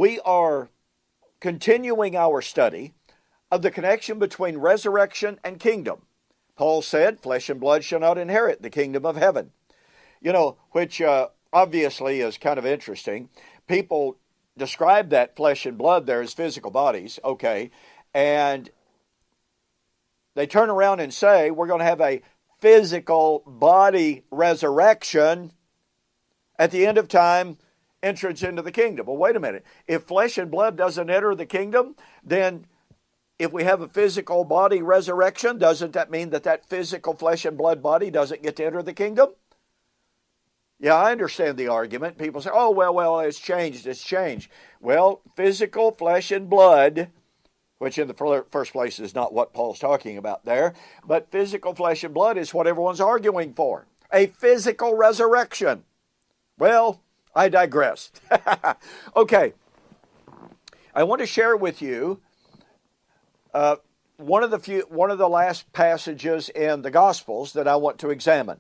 we are continuing our study of the connection between resurrection and kingdom. Paul said, flesh and blood shall not inherit the kingdom of heaven. Which obviously is kind of interesting. People describe that flesh and blood there as physical bodies, okay, and they turn around and say, we're going to have a physical body resurrection at the end of time, entrance into the kingdom. Well, wait a minute. If flesh and blood doesn't enter the kingdom, then if we have a physical body resurrection, doesn't that mean that that physical flesh and blood body doesn't get to enter the kingdom? Yeah, I understand the argument. People say, oh, well, it's changed. Well, physical flesh and blood, which in the first place is not what Paul's talking about there, but physical flesh and blood is what everyone's arguing for. A physical resurrection. Well, I digress. Okay, I want to share with you one of the last passages in the Gospels that I want to examine.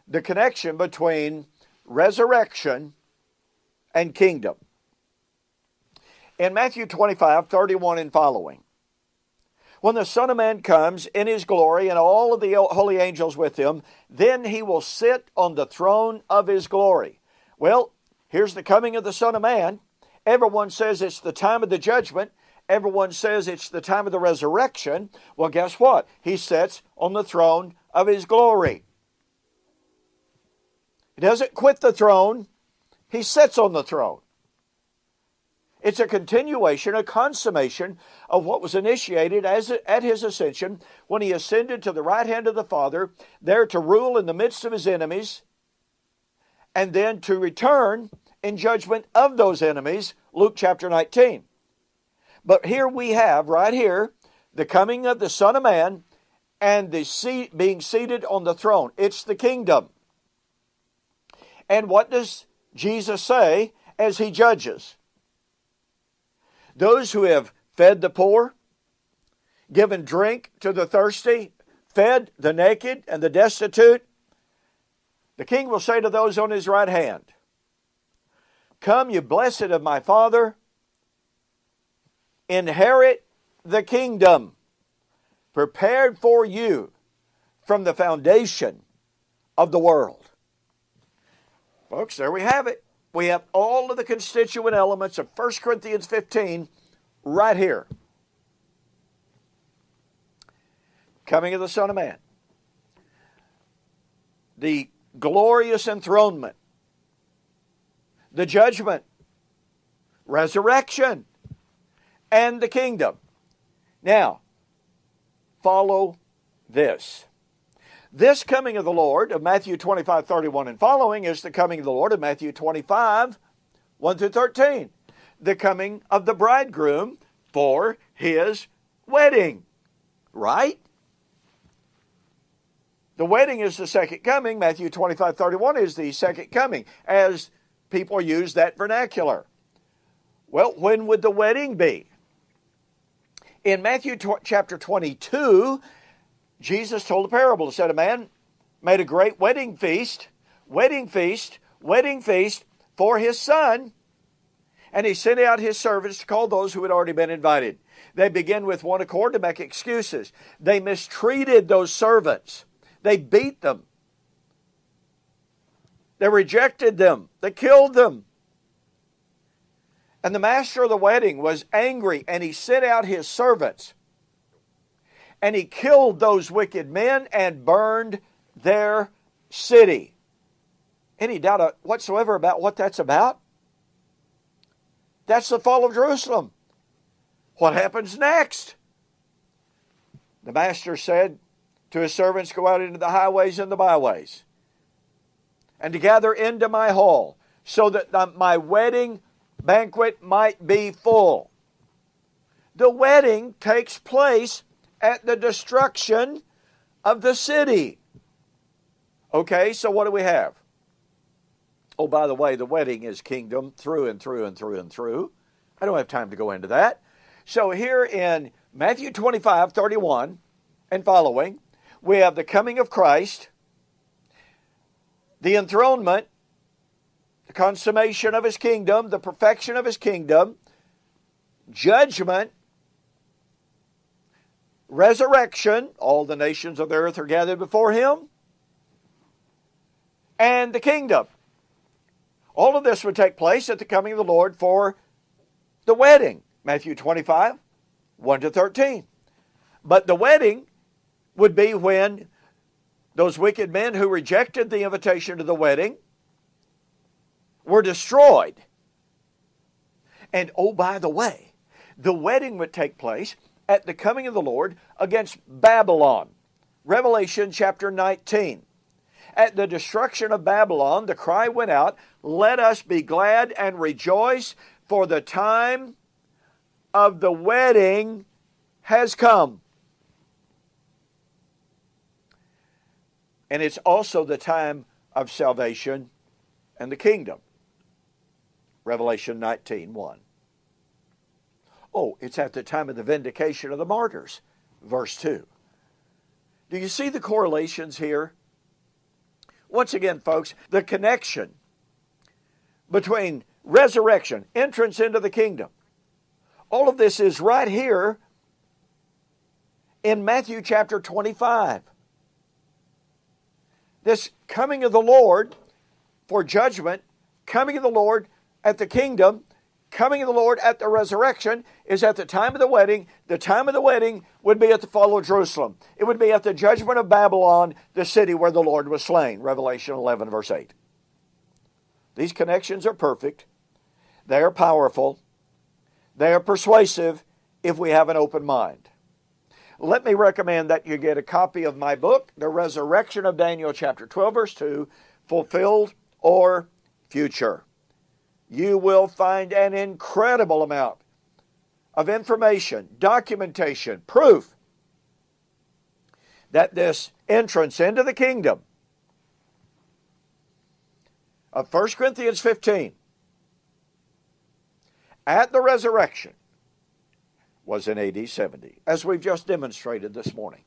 The connection between resurrection and kingdom. In Matthew 25:31 and following, when the Son of Man comes in his glory and all of the holy angels with him, then he will sit on the throne of his glory. Well, here's the coming of the Son of Man. Everyone says it's the time of the judgment. Everyone says it's the time of the resurrection. Well, guess what? He sits on the throne of his glory. He doesn't quit the throne. He sits on the throne. It's a continuation, a consummation of what was initiated at his ascension when he ascended to the right hand of the Father, there to rule in the midst of his enemies, and then to return in judgment of those enemies, Luke chapter 19. But here we have, right here, the coming of the Son of Man and the being seated on the throne. It's the kingdom. And what does Jesus say as he judges? Those who have fed the poor, given drink to the thirsty, fed the naked and the destitute, the king will say to those on his right hand, come, you blessed of my Father, inherit the kingdom prepared for you from the foundation of the world. Folks, there we have it. We have all of the constituent elements of 1 Corinthians 15 right here. Coming of the Son of Man. The glorious enthronement. The judgment. Resurrection. And the kingdom. Now, follow this. This coming of the Lord of Matthew 25:31 and following is the coming of the Lord of Matthew 25, 1 through 13. The coming of the bridegroom for his wedding. Right? The wedding is the second coming. Matthew 25:31 is the second coming, as people use that vernacular. Well, when would the wedding be? In Matthew chapter 22, Jesus told a parable. He said, a man made a great wedding feast for his son, and he sent out his servants to call those who had already been invited. They began with one accord to make excuses. They mistreated those servants. They beat them. They rejected them. They killed them. And the master of the wedding was angry, and he sent out his servants. And he killed those wicked men and burned their city. Any doubt whatsoever about what that's about? That's the fall of Jerusalem. What happens next? The master said to his servants, go out into the highways and the byways, and to gather into my hall, so that my wedding banquet might be full. The wedding takes place at the destruction of the city. Okay, so what do we have? Oh, by the way, the wedding is kingdom through and through and through and through. I don't have time to go into that. So here in Matthew 25:31 and following, we have the coming of Christ, the enthronement, the consummation of his kingdom, the perfection of his kingdom, judgment, resurrection, all the nations of the earth are gathered before him, and the kingdom. All of this would take place at the coming of the Lord for the wedding. Matthew 25, 1 to 13. But the wedding would be when those wicked men who rejected the invitation to the wedding were destroyed. And oh, by the way, the wedding would take place at the coming of the Lord against Babylon. Revelation chapter 19. At the destruction of Babylon, the cry went out, "Let us be glad and rejoice, for the time of the wedding has come." And it's also the time of salvation and the kingdom. Revelation 19:1. Oh, it's at the time of the vindication of the martyrs. Verse 2. Do you see the correlations here? Once again, folks, the connection between resurrection, entrance into the kingdom, all of this is right here in Matthew chapter 25. This coming of the Lord for judgment, coming of the Lord at the kingdom, coming of the Lord at the resurrection is at the time of the wedding. The time of the wedding would be at the fall of Jerusalem. It would be at the judgment of Babylon, the city where the Lord was slain. Revelation 11, verse 8. These connections are perfect. They are powerful. They are persuasive if we have an open mind. Let me recommend that you get a copy of my book, The Resurrection of Daniel, chapter 12, verse 2, Fulfilled or Future. You will find an incredible amount of information, documentation, proof that this entrance into the kingdom of 1 Corinthians 15 at the resurrection was in AD 70, as we've just demonstrated this morning.